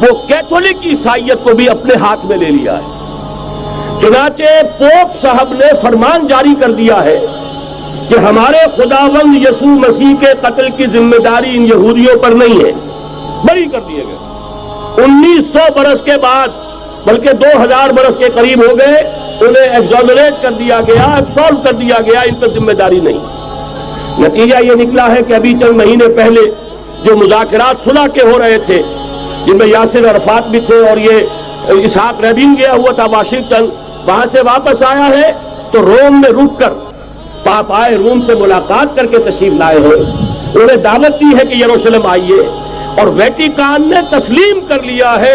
وہ کیتھولک عیسائیت کو بھی اپنے ہاتھ میں لے لیا ہے۔ چنانچہ پوپ صاحب نے فرمان جاری کر دیا ہے کہ ہمارے خداوند یسوع مسیح کے قتل کی ذمہ داری ان یہودیوں پر نہیں ہے، بری کر دیے گئے۔ 1900 برس کے بعد، بلکہ 2000 برس کے قریب ہو گئے، انہیں ایگزونریٹ کر دیا گیا، ایبسولو کر دیا گیا، ان پر ذمہ داری نہیں۔ نتیجہ یہ نکلا ہے کہ ابھی چند مہینے پہلے جو مذاکرات صلح کے ہو رہے تھے، جن میں یاسر عرفات بھی تھے اور یہ اسحاق رابین گیا ہوا تھا واشنگٹن، وہاں سے واپس آیا ہے تو روم میں رک کر پاپائے روم سے ملاقات کر کے تشریف لائے ہیں۔ انہیں دعوت دی ہے کہ یروشلم آئیے، اور ویٹیکان نے تسلیم کر لیا ہے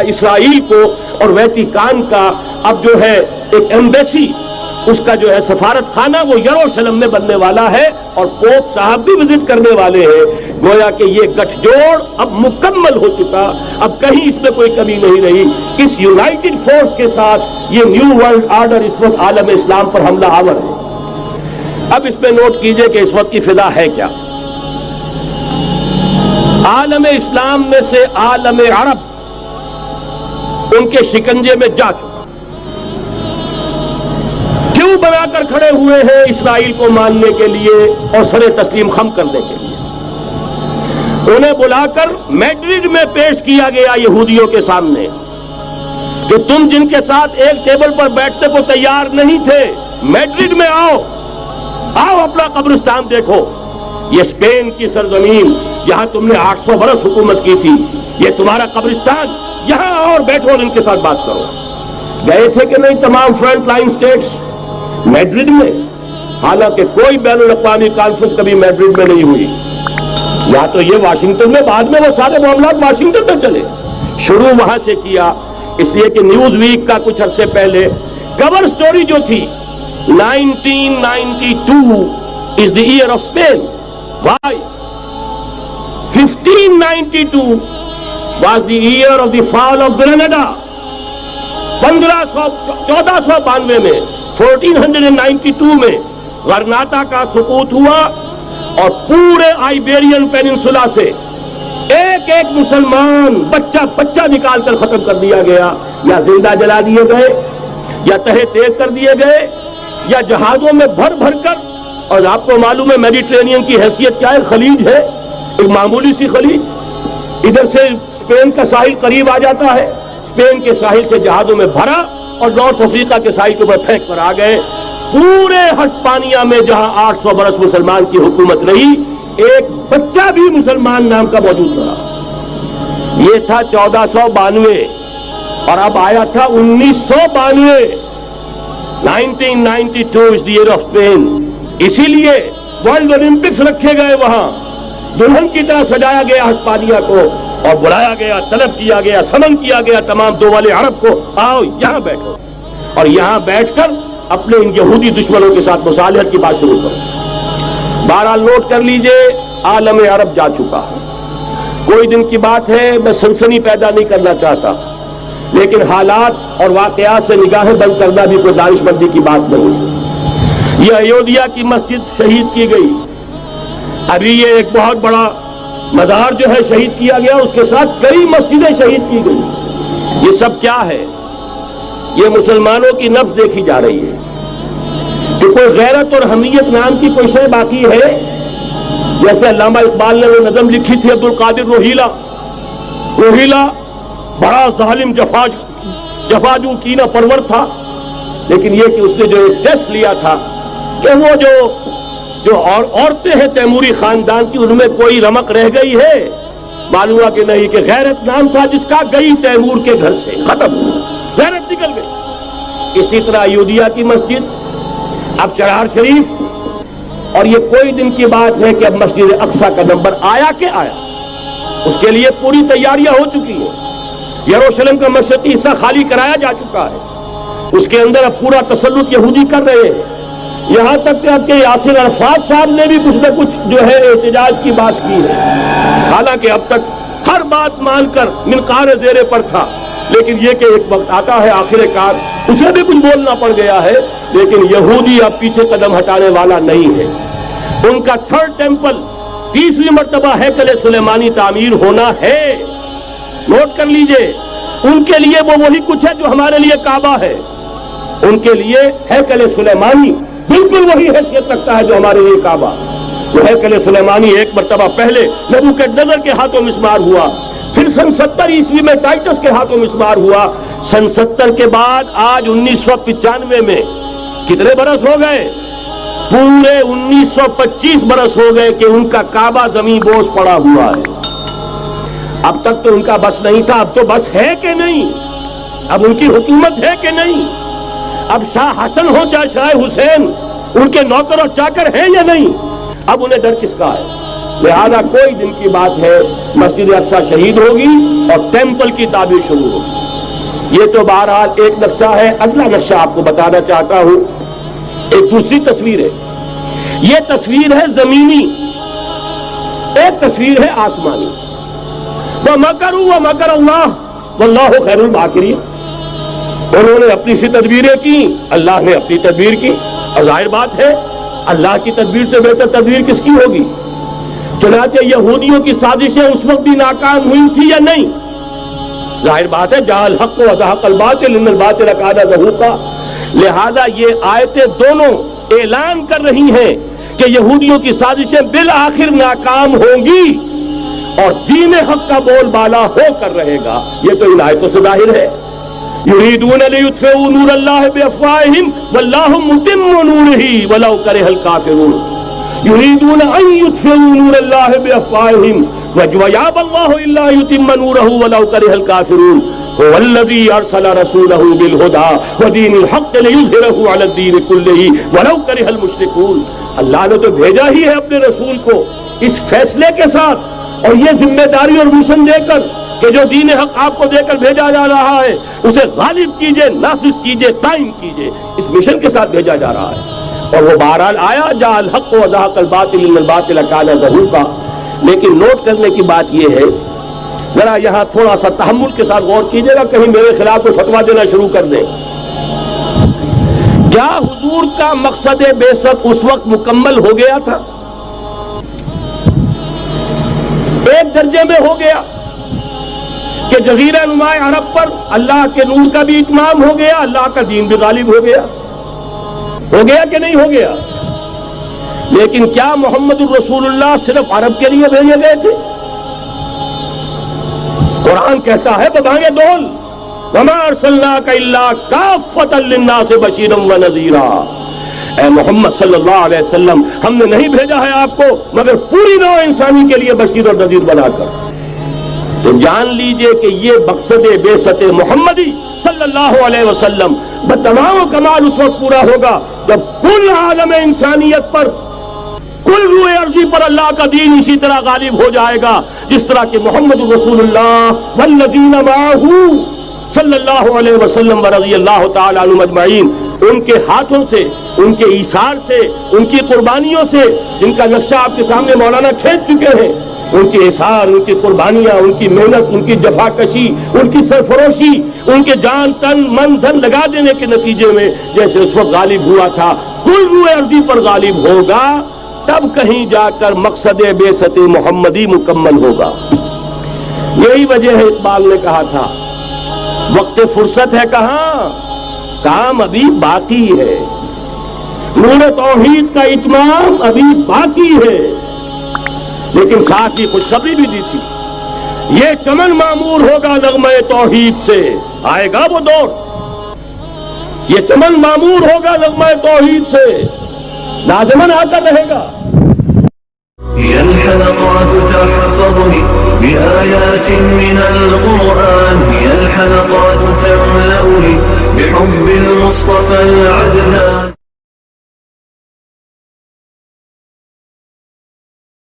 اسرائیل کو، اور ویٹیکان کا اب جو ہے ایک ایمبیسی، اس کا جو ہے سفارت خانہ وہ یروشلم میں بننے والا ہے، اور پوپ صاحب بھی وزٹ کرنے والے ہیں۔ گویا کہ یہ گٹھ جوڑ اب مکمل ہو چکا، اب کہیں اس میں کوئی کمی نہیں رہی۔ اس یونائٹڈ فورس کے ساتھ یہ نیو ورلڈ آرڈر اس وقت عالم اسلام پر حملہ آور ہے۔ اب اس پہ نوٹ کیجئے کہ اس وقت کی فضا ہے کیا۔ عالم اسلام میں سے عالم عرب ان کے شکنجے میں جا چکا، کیوں بنا کر کھڑے ہوئے ہیں اسرائیل کو ماننے کے لیے اور سر تسلیم خم کرنے کے لیے۔ انہیں بلا کر میڈرڈ میں پیش کیا گیا یہودیوں کے سامنے کہ تم جن کے ساتھ ایک ٹیبل پر بیٹھنے کو تیار نہیں تھے، میڈرڈ میں آؤ، آؤ اپنا قبرستان دیکھو۔ یہ اسپین کی سرزمین جہاں تم نے 800 برس حکومت کی تھی، یہ تمہارا قبرستان، یہاں آؤ اور بیٹھو اور ان کے ساتھ بات کرو۔ گئے تھے کہ نہیں تمام فرنٹ لائن سٹیٹس میڈرڈ میں؟ حالانکہ کوئی بین الاقوامی کانفرنس کبھی میڈرڈ میں نہیں ہوئی، یا تو یہ واشنگٹن میں، بعد میں وہ سارے معاملات واشنگٹن میں چلے، شروع وہاں سے کیا۔ اس لیے کہ نیوز ویک کا کچھ عرصے پہلے کور سٹوری جو تھی 1992 is the year of Spain. Why? 1592 was the year of the fall of Granada. 1492 میں 1492 میں غرناطہ کا سقوط ہوا، اور پورے آئیبیرین پیننسولا سے ایک ایک مسلمان بچہ نکال کر ختم کر دیا گیا، یا زندہ جلا دیے گئے، یا تہہ تیز کر دیے گئے، یا جہازوں میں بھر بھر کر۔ اور آپ کو معلوم ہے میڈیٹرینین کی حیثیت کیا ہے، خلیج ہے، ایک معمولی سی خلیج، ادھر سے اسپین کا ساحل قریب آ جاتا ہے، اسپین کے ساحل سے جہازوں میں بھرا اور نارتھ افریقہ کے ساحل کے اوپر پھینک کر آ گئے۔ پورے ہسپانیہ میں جہاں 800 برس مسلمان کی حکومت رہی، ایک بچہ بھی مسلمان نام کا موجود رہا۔ یہ تھا 1492، اور اب آیا تھا 1992۔ 1992 is the year of Spain۔ اسی لیے ورلڈ اولمپکس رکھے گئے، وہاں دلہن کی طرح سجایا گیا ہسپانیہ کو، اور بلایا گیا، طلب کیا گیا، سمن کیا گیا تمام دول عرب کو، آؤ یہاں بیٹھو، اور یہاں بیٹھ کر اپنے ان یہودی دشمنوں کے ساتھ مصالحت کی بات شروع کرو۔ بہرحال نوٹ کر لیجئے، عالم عرب جا چکا ہے۔ کوئی دن کی بات ہے، میں سنسنی پیدا نہیں کرنا چاہتا، لیکن حالات اور واقعات سے نگاہیں بند کرنا بھی کوئی دانشمندی کی بات نہیں۔ یہ ایودھیا کی مسجد شہید کی گئی، ابھی یہ ایک بہت بڑا مزار جو ہے شہید کیا گیا، اس کے ساتھ کئی مسجدیں شہید کی گئی۔ یہ سب کیا ہے؟ یہ مسلمانوں کی نفس دیکھی جا رہی ہے کہ کوئی غیرت اور حمیت نام کی کوئی شے باقی ہے۔ جیسے علامہ اقبال نے وہ نظم لکھی تھی، عبدالقادر روہیلا بڑا ظالم جفاجو کینہ پرور تھا، لیکن یہ کہ اس نے جو ایک ٹیسٹ لیا تھا کہ وہ جو عورتیں ہیں تیموری خاندان کی، ان میں کوئی رمق رہ گئی ہے؟ معلوم ہوا کہ نہیں، کہ غیرت نام تھا جس کا، گئی تیمور کے گھر سے، ختم، غیرت نکل گئی۔ اسی طرح ایودھیا کی مسجد، اب چرار شریف، اور یہ کوئی دن کی بات ہے کہ اب مسجد اقصی کا نمبر آیا کہ آیا، اس کے لیے پوری تیاریاں ہو چکی ہیں۔ یروشلم کا مشرقی حصہ خالی کرایا جا چکا ہے، اس کے اندر اب پورا تسلط یہودی کر رہے ہیں، یہاں تک کہ اب کے یاسر عرفات صاحب نے بھی کچھ نہ کچھ جو ہے احتجاج کی بات کی ہے، حالانکہ اب تک ہر بات مان کر منقار زیر پر تھا، لیکن یہ کہ ایک وقت آتا ہے آخر کار اسے بھی کچھ بولنا پڑ گیا ہے۔ لیکن یہودی اب پیچھے قدم ہٹانے والا نہیں ہے۔ ان کا تھرڈ ٹیمپل، تیسری مرتبہ ہیکل سلیمانی تعمیر ہونا ہے، نوٹ کر لیجئے، ان کے لیے وہ وہی کچھ ہے جو ہمارے لیے کعبہ ہے. ان کے لیے ہیکل سلیمانی بالکل وہی حیثیت رکھتا ہے جو ہمارے لیے کعبہ. وہ ہیکل سلیمانی ایک مرتبہ پہلے نبوکدنضر کے ہاتھوں مسمار ہوا، پھر سن 70 عیسوی میں ٹائٹس کے ہاتھوں مسمار ہوا. سن 70 کے بعد آج 1995 میں کتنے برس ہو گئے؟ پورے 1925 برس ہو گئے کہ ان کا کعبہ زمین بوس پڑا ہوا ہے. اب تک تو ان کا بس نہیں تھا، اب تو بس ہے کہ نہیں؟ اب ان کی حکومت ہے کہ نہیں؟ اب شاہ حسن ہو چاہے شاہ حسین، ان کے نوکر اور چاکر ہیں یا نہیں؟ اب انہیں ڈر کس کا ہے؟ لہذا کوئی دن کی بات ہے مسجد اقصی شہید ہوگی اور ٹیمپل کی تعبیر شروع ہوگی. یہ تو بہرحال ایک نقشہ ہے. اگلا نقشہ آپ کو بتانا چاہتا ہوں، ایک دوسری تصویر ہے. یہ تصویر ہے زمینی، ایک تصویر ہے آسمانی. وَمَكَرُوا وَمَكَرَ اللَّهُ وَاللَّهُ خَيْرُ الْمَاكِرِينَ. انہوں نے اپنی سی تدبیریں کی، اللہ نے اپنی تدبیر کی. اور ظاہر بات ہے اللہ کی تدبیر سے بہتر تدبیر کس کی ہوگی؟ چنانچہ یہودیوں کی سازشیں اس وقت بھی ناکام ہوئی تھی یا نہیں؟ ظاہر بات ہے جاء الحق وزهق الباطل ان الباطل کان زهوقا. لہذا یہ آیتیں دونوں اعلان کر رہی ہیں کہ یہودیوں کی سازشیں بالآخر ناکام ہوں گی اور دین حق کا بول بالا ہو کر رہے گا. یہ تو ان آیتوں سے ظاہر ہے. یریدون لیطفئوا نور اللہ بافواہہم واللہ متم نورہ ولو کرہ الکافرون. یریدون ان یطفئوا نور اللہ بافواہہم ویأبی اللہ الا یتم نورہ ولو کرہ الکافرون. هو الذی ارسل رسولہ بالہدی ودین الحق لیظہرہ علی الدین کلہ ولو کرہ المشرکون. اللہ نے تو بھیجا ہی ہے اپنے رسول کو اس فیصلے کے ساتھ اور یہ ذمہ داری اور مشن دے کر کہ جو دین حق آپ کو دے کر بھیجا جا رہا ہے اسے غالب کیجئے، نافذ کیجئے، قائم کیجئے. اس مشن کے ساتھ بھیجا جا رہا ہے اور وہ بہرحال آیا جاء الحق وزهق الباطل ان الباطل کان زهوقا. لیکن نوٹ کرنے کی بات یہ ہے، ذرا یہاں تھوڑا سا تحمل کے ساتھ غور کیجئے گا، کہیں میرے خلاف کوئی فتویٰ دینا شروع کر دیں. کیا حضور کا مقصد بعثت اس وقت مکمل ہو گیا تھا؟ ایک درجے میں ہو گیا کہ جزیرہ نما عرب پر اللہ کے نور کا بھی اتمام ہو گیا، اللہ کا دین بھی غالب ہو گیا. ہو گیا کہ نہیں ہو گیا؟ لیکن کیا محمد الرسول اللہ صرف عرب کے لیے بھیجے گئے تھے؟ قرآن کہتا ہے ببانگ دول وما ارسلناک الا کافۃ للناس بشیرا ونذیرا. اے محمد صلی اللہ علیہ وسلم، ہم نے نہیں بھیجا ہے آپ کو مگر پوری نوع انسانی کے لیے بشیر اور نذیر بنا کر. تو جان لیجئے کہ یہ مقصد بعثت محمدی صلی اللہ علیہ وسلم بتمام و کمال اس وقت پورا ہوگا جب کل عالم انسانیت پر، کل روئے ارضی پر اللہ کا دین اسی طرح غالب ہو جائے گا جس طرح کہ محمد رسول اللہ والذین معہ صلی اللہ علیہ وسلم ورضی اللہ تعالی عنہم اجمعین، ان کے ہاتھوں سے، ان کے ایثار سے، ان کی قربانیوں سے، جن کا نقشہ آپ کے سامنے مولانا کھینچ چکے ہیں، ان کے اثار، ان کی قربانیاں، ان کی محنت، ان کی جفاکشی، ان کی سرفروشی، ان کے جان تن من دھن لگا دینے کے نتیجے میں جیسے اس وقت غالب ہوا تھا کل روئے ارضی پر غالب ہوگا، تب کہیں جا کر مقصد بعثت محمدی مکمل ہوگا. یہی وجہ ہے اقبال نے کہا تھا وقت فرصت ہے کہاں، کام ابھی باقی ہے، نور توحید کا اتمام ابھی باقی ہے. لیکن ساتھ ہی خوشخبری بھی دی تھی، یہ چمن معمور ہوگا نغمہ توحید سے. آئے گا وہ دور، یہ چمن معمور ہوگا نغمہ توحید سے، لازماً آ کر رہے گا. هي الحلقات تحفظني بآيات من القرآن، هي الحلقات تمحو